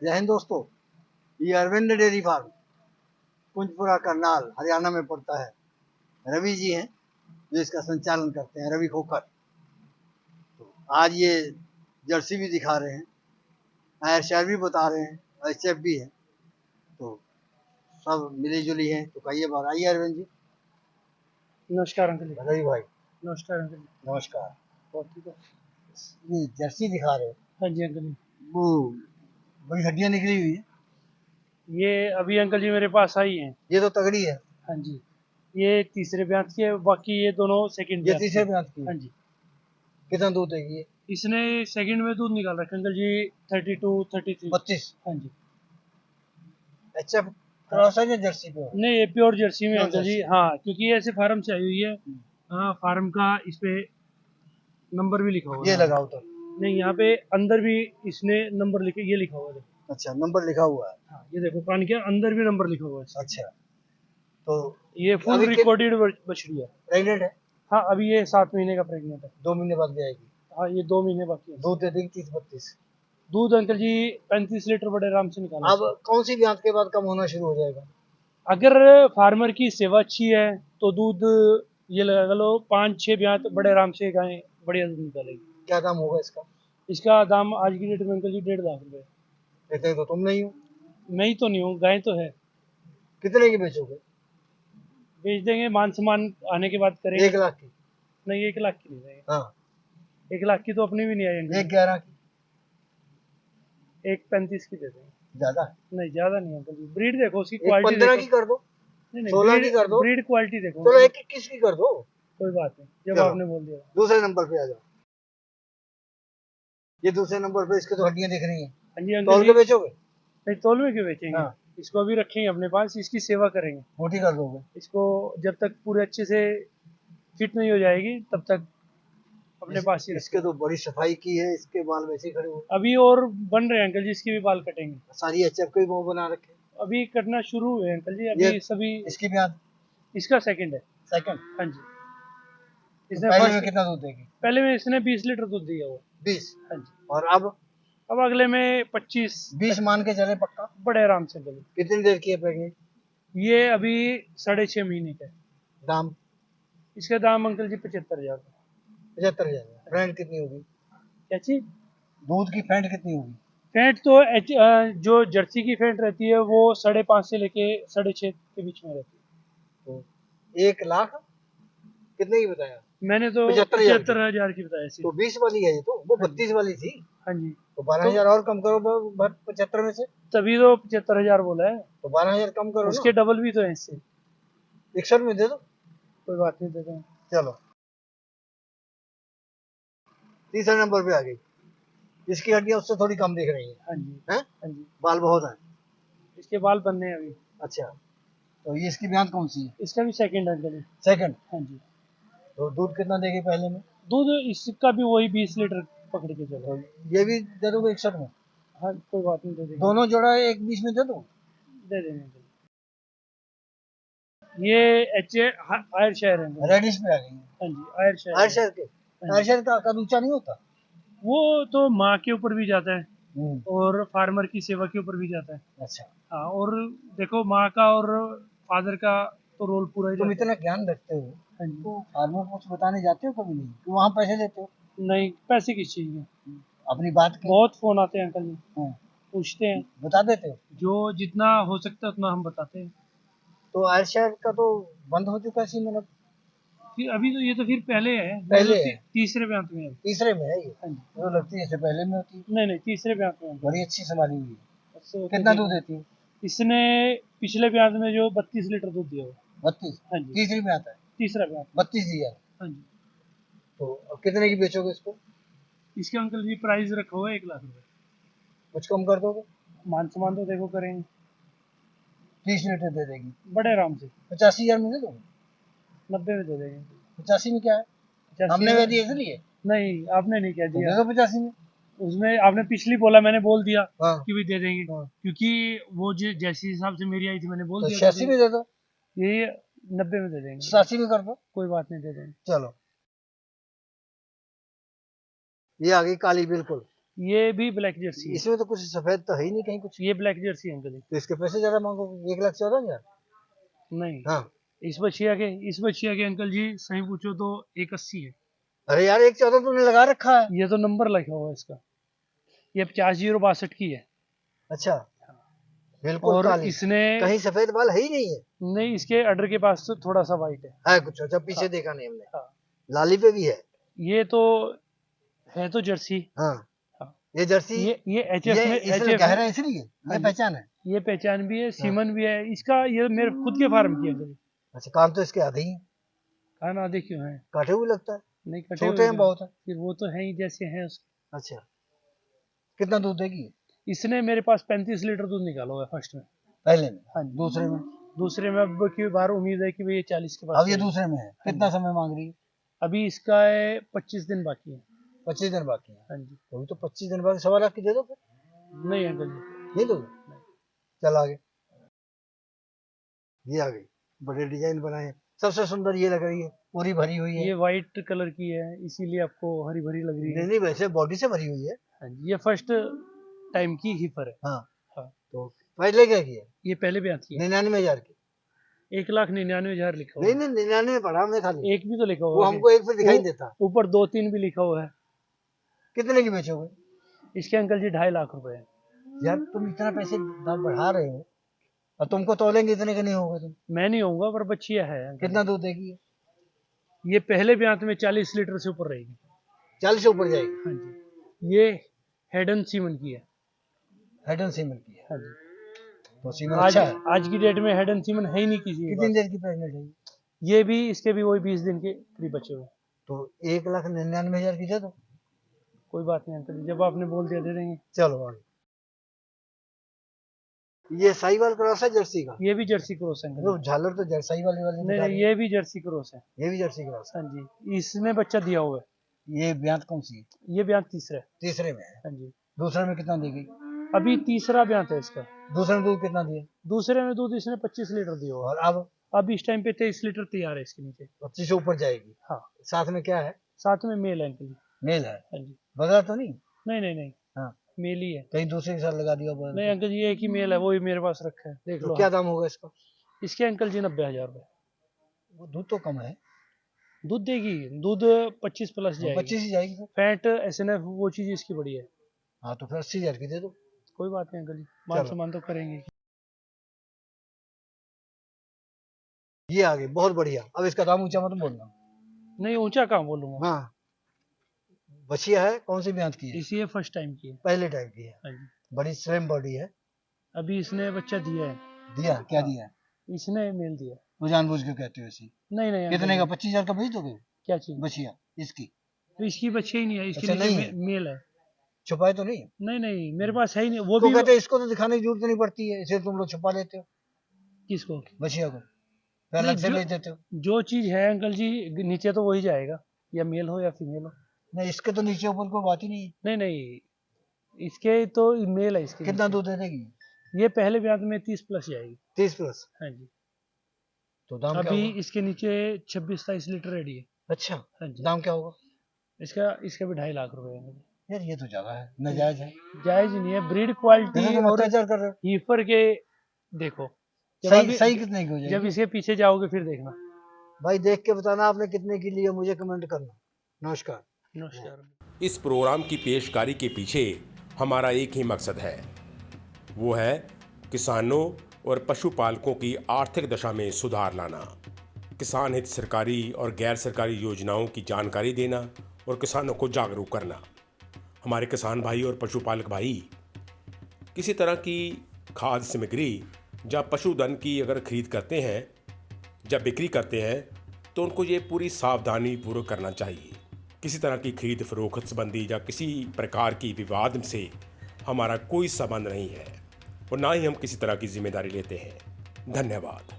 जय हिंद दोस्तों। ये अरविंद डेयरी फार्म कुंजपुरा करनाल हरियाणा में पड़ता है। रवि जी हैं जो इसका संचालन करते हैं, रवि खोखर। तो आज ये जर्सी भी दिखा रहे हैं, आयर शेयर भी बता रहे हैं, एचएफ भी है, तो सब मिली जुली है। तो कहिए बात, आइए अरविंद जी। नमस्कार अंकल जी। रवि भाई नमस्कार अंकल जी। नमस्कार। बहुत ठीक है। ये जर्सी दिखा रहे हो? हाँ जी अंकल जी। वो बड़ी हड्डियां निकली हुई है। ये अभी अंकल जी मेरे पास आई हैं। ये तो तगड़ी है। हाँ जी, ये तीसरे ब्यात की है, बाकी ये दोनों सेकंड ये ब्यात तीसरे की। ब्यात की है। हाँ जी, कितना दूध देगी ये? इसने सेकंड में दूध निकाल रखा है अंकल जी, 32 33। 32। हाँ जी। एचएफ क्रॉस है या जर्सी पे हो? नहीं, ये प्योर जर्सी में प्योर अंकल जी। जर्सी। हाँ, क्योंकि ये ऐसे फार्म से आई हुई है। हाँ, फार्म का इस पे नंबर भी लिखा हुआ है। ये लगाओ तो। नहीं, यहाँ पे अंदर भी इसने नंबर लिखे, ये लिखा हुआ है। अच्छा, नंबर लिखा हुआ है। हाँ, ये देखो कान के अंदर भी नंबर लिखा हुआ है। अच्छा, तो ये फुल रिकॉर्डेड बछड़ी है। प्रेग्नेंट है? हाँ, अभी ये 7 महीने का प्रेग्नेंट है। 2 महीने बाद भी आएगी। हाँ, ये 2 महीने बाकी है। दूध दे देगी 30-32। दूध अंकल जी 35 लीटर बड़े आराम से निकाला। अब कौन सी ब्यात के बाद कम होना शुरू हो जाएगा? अगर फार्मर की सेवा अच्छी है तो दूध ये लगा लो 5-6 ब्यात बड़े आराम से गाय बढ़िया दूध निकालेगी। क्या दाम होगा इसका? इसका दाम आज की डेट में अंकल जी 1.5 लाख रुपए। कहते तो तुम नहीं हो। मैं ही तो नहीं हूँ, गाय तो है। कितने की बेचोगे? बेच देंगे, मान सम्मान आने के बाद करेंगे। 1 लाख की? नहीं, 1 लाख की नहीं देंगे। हाँ। 1 लाख की तो अपनी भी नहीं आएगी। 1.11 की? 1.35 की दे देंगे। ज्यादा? नहीं, ज्यादा नहीं अंकल जी। ब्रीड देखो, उसकी 1.15 क्वालिटी देखो। की कर दो। नहीं नहीं, 16 की कर दो। ब्रीड क्वालिटी देखो। चलो 1.21 की कर दो। कोई बात नहीं, जब चलो आपने बोल दिया। दूसरे नंबर पे आ जाओ। ये दूसरे नंबर पे इसके तो हड्डियां दिख रही हैं। हाँ जी अंकल तौल जी। के बेचोगे? नहीं, तौल में क्यों बेचेंगे। हाँ। इसको अभी रखेंगे अपने पास, इसकी सेवा करेंगे। मोटी कर दोगे? इसको जब तक पूरे अच्छे से फिट नहीं हो जाएगी तब तक अपने पास ही इसके रखेंगे। तो बड़ी सफाई की है, इसके बाल वैसे ही खड़े हुए। अभी और बन रहे हैं अंकल जी, इसके भी बाल कटेंगे। सारी एचएफ के वो बना रखे। अभी कटना शुरू हुए अंकल जी, ये अभी सभी। इसकी ब्यात इसका सेकंड है। सेकंड? हाँ जी। तो इसने पहले में फर्स्ट, कितना दूध देगी? पहले में इसने 20 लीटर दूध दिया वो। 20? हाँ जी। और अब अगले में 25। 20 मान के चले पक्का? बड़े आराम से अंकल जी। कितनी देर की है प्रेग्नेंट? ये अभी 6.5 महीने का है। दाम? इसका दाम अंकल जी 75,000। 75,000? फैंट कितनी होगी? क्या चीज? दूध की फैंट कितनी होगी? फैट तो जो जर्सी की फैट रहती है वो 5.5 से लेके 6.5 के बीच में रहती है। तो 1 लाख कितने की बताया? मैंने तो 75,000 की बताया सी। तो 20 वाली है ये, तो वो हाँ जी। 32 वाली थी। हाँ जी, तो 12,000 और कम करो 75 में से। तभी तो 75,000 बोला है। तो 12,000 कम करो उसके ना। डबल भी तो है इससे। 61 में दे दो। कोई बात नहीं, देते हैं। चलो तीसरे नंबर पे आ गई। इसकी हड्डियां उससे थोड़ी कम दिख रही हाँ जी। हैं। हाँ जी, बाल बहुत हैं। इसके बाल बनने हैं अभी। अच्छा, तो ये इसकी ब्यात कौन सी है? इसका भी सेकंड है अंकल जी। सेकंड? हाँ जी। तो दूध कितना देगी पहले में? दूध इसका भी वही 20 लीटर पकड़ के चलो। तो ये भी दे दोगे 61 में? हाँ, कोई बात नहीं, दे देंगे। दोनों जोड़ा 1.20 में दे दो। दे देंगे अंकल जी। ये आयर शहर है। रेडिश में आ गई। हाँ जी, आयर शहर। आयर शहर के? हाँ आयर जी। शहर का कद ऊंचा नहीं होता? वो तो माँ के ऊपर भी जाता है और फार्मर की सेवा के ऊपर भी जाता है। अच्छा, हाँ, और देखो माँ का और फादर का तो रोल पूरा ही तुम रहता है। इतना ज्ञान रखते हो हाँ जी। तो फार्मर को कुछ बताने जाते हो कभी नहीं कि वहाँ पैसे लेते हो? नहीं, पैसे किस चीज़ में। अपनी बात के? बहुत फोन आते हैं अंकल जी, हाँ, पूछते हैं। बता देते हो? जो जितना हो सकता है उतना हम बताते हैं। तो आयर शहर का तो बंद हो चुका है मतलब? फिर अभी तो ये तो फिर पहले है। पहले तो है? तीसरे ब्यांत में है। तीसरे में है ये? हाँ जी। तो लगती है जैसे पहले में होती है। नहीं नहीं, तीसरे ब्यांत में है। बड़ी अच्छी संभाली हुई है। उससे होते कितना देखो। दूध देती है? इसने पिछले ब्यांत में जो 32 लीटर दूध दिया हुआ। 32? हाँ जी। तीसरी में आता है? तीसरा ब्यांत। 32 दिया है? हाँ जी। तो अब कितने की बेचोगे इसको? इसके अंकल जी प्राइस रखा हुआ है 1 लाख रुपए। कुछ कम कर दोगे? मान सम्मान तो देखो करेंगे। 30 लीटर दे देगी? बड़े आराम से 85,000 में दे दोगे? 90 में दे देंगे। 85 में क्या है? 85 हमने में कह दिया इसलिए? नहीं, आपने नहीं कह तो दिया। दे दो 85 में। उसमें आपने पिछली बोला, मैंने बोल दिया हाँ कि भी दे देंगे। हाँ, क्योंकि वो जो जैसे हिसाब से मेरी आई थी मैंने बोल तो दिया 86 में दे दो। ये 90 में दे देंगे। 87 में कर दो। कोई बात नहीं, दे देंगे। चलो, ये आ गई काली बिल्कुल। ये भी ब्लैक जर्सी है। इसमें तो कुछ सफेद तो है ही नहीं कहीं कुछ। ये ब्लैक जर्सी है अंकल जी। तो इसके पैसे ज्यादा मांगोगे, 1,14,000? नहीं, हाँ। इस बछिया के अंकल जी सही पूछो तो 180 है। अरे यार 1,14 तुमने लगा रखा है। ये तो नंबर लिखा हुआ है इसका। ये 85,062 की है। अच्छा, बिल्कुल और काली। इसने कहीं सफेद बाल है ही नहीं है। नहीं, इसके अडर के पास तो थोड़ा सा वाइट है। है कुछ, अच्छा पीछे देखा नहीं हमने। हाँ। लाली पे भी है। ये तो है तो जर्सी। हाँ। हाँ। ये जर्सी, ये एचएफ ये में इसमें गहरा है इसलिए हाँ ये जी। पहचान है। ये पहचान भी है, सीमन भी है इसका। ये मेरे खुद के फार्म की है अंकल जी। अच्छा, कान तो इसके आधे ही हैं। कान आधे क्यों है? काटे हुए लगता है। नहीं कटे छोटे हुए हैं हैं। बहुत है। फिर वो तो है ही जैसे हैं उसके। अच्छा, कितना दूध देगी इसने मेरे पास 35 लीटर दूध निकाला हुआ है फर्स्ट में। पहले में? हाँ जी। दूसरे में? दूसरे में अब की बार उम्मीद है कि भाई ये 40 के पास अब ये जाएगी। दूसरे में है। कितना समय मांग रही है? अभी इसका है 25 दिन बाकी है। 25 दिन बाकी है। हाँ जी। तो 25 दिन बाद 1.25 लाख की दे दो फिर। नहीं अंकल जी। ये दोगे? चल आगे। ये आ गई, बड़े डिजाइन बनाए हैं। सबसे सुंदर ये लग रही है, पूरी भरी हुई है। ये वाइट कलर की है इसीलिए आपको हरी भरी लग रही है। नहीं नहीं, वैसे बॉडी से भरी हुई है। हाँ जी, ये फर्स्ट टाइम की हीफर है। हाँ। हाँ। तो पहले क्या किया? ये पहले ब्यात की है। 99,000 की। 1,99,000 लिखा हुआ नहीं है। नहीं, 99 पढ़ा हमने खाली। एक भी तो लिखा वो हुआ है। हमको एक पे दिखाई देता। ऊपर 2-3 भी लिखा हुआ है। कितने की बेचोगे? इसके अंकल जी 2.5 लाख रुपए है। यार तुम इतना पैसे दाम बढ़ा रहे हो और तुमको तोलेंगे इतने के नहीं होगा तुम। मैं नहीं होऊंगा पर बच्चिया है अंकल। कितना दूध देगी? ये पहले ब्यात में 40 लीटर से ऊपर रहेगी। 40 से ऊपर जाएगी? हाँ जी। ये हेडन सीमन की है। हेडन सीमन की है? हाँ जी। तो सीमन आज अच्छा है। आज की डेट में हेडन सीमन है ही नहीं किसी के कितनी पास। देर की प्रेगनेंट है? ये भी इसके भी वही 20 दिन के करीब बचे हुए। तो 1,99,000 की दे दो। कोई बात नहीं अंकल जी, जब आपने बोल दिया दे देंगे। चलो आगे। ये साहीवाल क्रॉस है जर्सी का? ये भी जर्सी क्रॉस है अंकल वो जी। झालर तो साहीवाल वाली नहीं दिखा नहीं, रही है। ये भी जर्सी क्रॉस है। ये भी जर्सी क्रॉस है। हाँ जी, इसने बच्चा दिया हुआ है। ये ब्यात कौन सी है? ये ब्यात तीसरा है। तीसरे में है। हाँ जी। दूसरे में कितना देगी? अभी तीसरा ब्यात है इसका। दूसरे में दूध कितना दिया? दूसरे में दूध इसने 25 लीटर दिया हुआ और अब इस टाइम पे 23 लीटर तैयार है इसके नीचे। 25 से ऊपर जाएगी। हाँ। साथ में क्या है? साथ में मेल है अंकल जी। मेल है? हाँ जी। बगैर तो नहीं? नहीं नहीं नहीं, हाँ। मेल ही है। कहीं दूसरे के साथ लगा दिया बगैर? नहीं अंकल जी, एक ही मेल है, वो ही मेरे पास रखा है, देख तो लो। क्या दाम होगा इसका? इसके अंकल जी 90,000 रुपए। वो दूध तो कम है। दूध देगी, दूध 25 प्लस जाएगी। 25 ही जाएगी फिर। फैट SNF वो चीज इसकी बड़ी है। हाँ तो फिर 80,000 की दे दो। कोई बात नहीं अंकल जी, मान चलो। सम्मान तो करेंगे। ये आ गई, बहुत बढ़िया। अब इसका दाम ऊंचा मत बोलना। नहीं ऊंचा कहाँ बोलूंगा। हाँ। बछिया है, कौन सी ब्यात की है? इसी फर्स्ट टाइम की है। पहले टाइम की है। हाँ जी। बड़ी स्लिम बॉडी है। अभी इसने बच्चा दिया है। दिया? क्या दिया है? इसने मेल दिया। वो जानबूझ के कहते हो ऐसी? नहीं नहीं अंकल कितने का? जी। 25,000 का बेच दोगे क्या चीज? बछिया इसकी? तो इसकी बच्चे ही नहीं है, इसके अच्छा, नहीं नीचे है। मेल है। छुपाए तो नहीं? नहीं नहीं, मेरे पास है ही नहीं। वो तो भी कहते हैं इसको तो दिखाने की जरूरत नहीं पड़ती है, इसे तुम लोग छुपा लेते हो किसको? बछिया को, फिर नहीं, अलग से ले देते हो। जो चीज है अंकल जी नीचे तो वही जाएगा, या मेल हो या फीमेल हो। नहीं, इसके तो नीचे ऊपर कोई बात ही नहीं है। नहीं नहीं, इसके तो मेल है इसके कितना नीचे। दूध दे देगी? ये पहले ब्यात में 30 प्लस जाएगी। 30 प्लस? हाँ जी। तो दाम क्या अभी होगा? इसके नीचे 26-27 लीटर रेडी है। अच्छा। हाँ जी। दाम क्या होगा? इसका भी 2.5 लाख रुपए है। यार ये तो ज्यादा है, नाजायज है। जायज नहीं है, ब्रीड क्वालिटी तुम और अत्याचार कर रहे हो। हीफर के देखो। सही कितने की हो जाएगी? जब इसके पीछे जाओगे फिर देखना। भाई देख के बताना आपने कितने की ली है, मुझे कमेंट करना। नमस्कार। नमस्कार। इस प्रोग्राम की पेशकारी के पीछे हमारा एक ही मकसद है, वो है किसानों और पशुपालकों की आर्थिक दशा में सुधार लाना, किसान हित सरकारी और गैर सरकारी योजनाओं की जानकारी देना और किसानों को जागरूक करना। हमारे किसान भाई और पशुपालक भाई किसी तरह की खाद्य सामग्री या पशुधन की अगर खरीद करते हैं, जब बिक्री करते हैं तो उनको ये पूरी सावधानी पूर्वक करना चाहिए। किसी तरह की खरीद फरोख्त संबंधी या किसी प्रकार की विवाद से हमारा कोई संबंध नहीं है और ना ही हम किसी तरह की जिम्मेदारी लेते हैं। धन्यवाद।